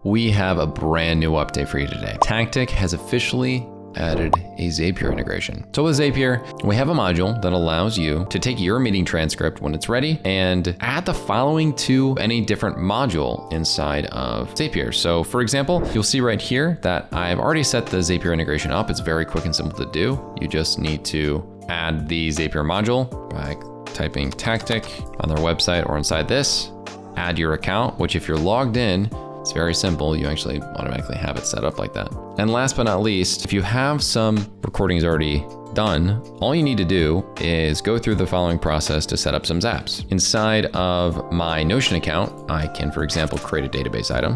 We have a brand new update for you today. Tactiq has officially added a Zapier integration. So with Zapier, we have a module that allows you to take your meeting transcript when it's ready and add the following to any different module inside of Zapier. So for example, you'll see right here that I've already set the Zapier integration up. It's very quick and simple to do. You just need to add the Zapier module by typing Tactiq on their website or inside this, add your account, which if you're logged in, it's very simple. You actually automatically have it set up like that. And last but not least, if you have some recordings already done, all you need to do is go through the following process to set up some zaps. Inside of my Notion account, I can, for example, create a database item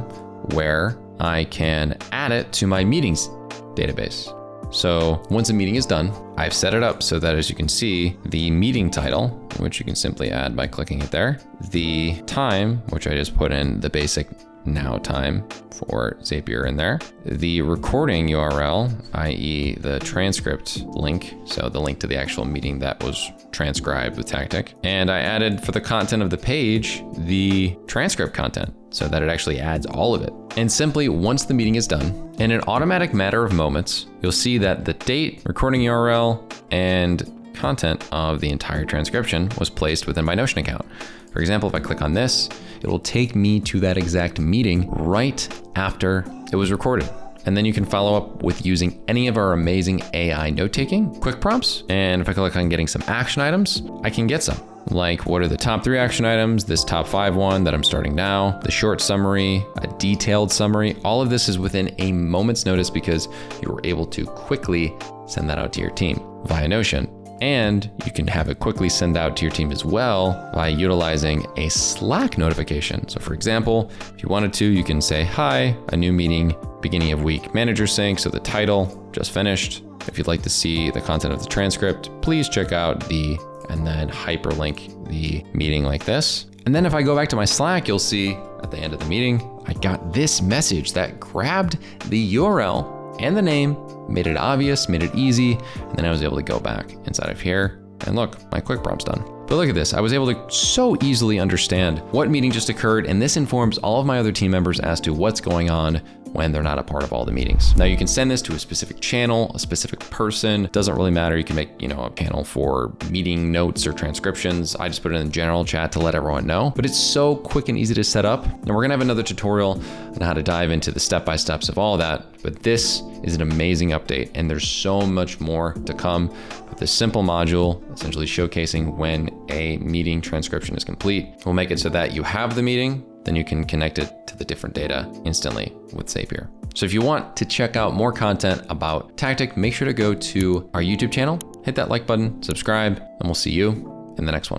where I can add it to my meetings database. So once a meeting is done, I've set it up so that, as you can see, the meeting title, which you can simply add by clicking it there, the time, which I just put in the basic now time for Zapier in there, the recording URL, i.e. the transcript link, so the link to the actual meeting that was transcribed with Tactiq, and I added for the content of the page, the transcript content, so that it actually adds all of it. And simply, once the meeting is done, in an automatic matter of moments, you'll see that the date, recording URL, and content of the entire transcription was placed within my Notion account. For example, if I click on this, it will take me to that exact meeting right after it was recorded. And then you can follow up with using any of our amazing AI note-taking quick prompts. And if I click on getting some action items, I can get some. Like, what are the top 3 action items, this top 5 one that I'm starting now, the short summary, a detailed summary. All of this is within a moment's notice because you were able to quickly send that out to your team via Notion. And you can have it quickly send out to your team as well by utilizing a Slack notification. So for example, if you wanted to, you can say, hi, a new meeting, beginning of week manager sync. So the title just finished. If you'd like to see the content of the transcript, please check out and then hyperlink the meeting like this. And then if I go back to my Slack, you'll see at the end of the meeting, I got this message that grabbed the URL and the name, made it obvious, made it easy, and then I was able to go back inside of here and look, my quick prompt's done. But look at this, I was able to so easily understand what meeting just occurred, and this informs all of my other team members as to what's going on when they're not a part of all the meetings. Now you can send this to a specific channel, a specific person, doesn't really matter. You can make, a channel for meeting notes or transcriptions. I just put it in the general chat to let everyone know, but it's so quick and easy to set up. And we're gonna have another tutorial on how to dive into the step-by-steps of all that, but this is an amazing update and there's so much more to come with this simple module, essentially showcasing when a meeting transcription is complete. We'll make it so that you have the meeting, then you can connect it to the different data instantly with Zapier. So if you want to check out more content about Tactiq, make sure to go to our YouTube channel, hit that like button, subscribe, and we'll see you in the next one.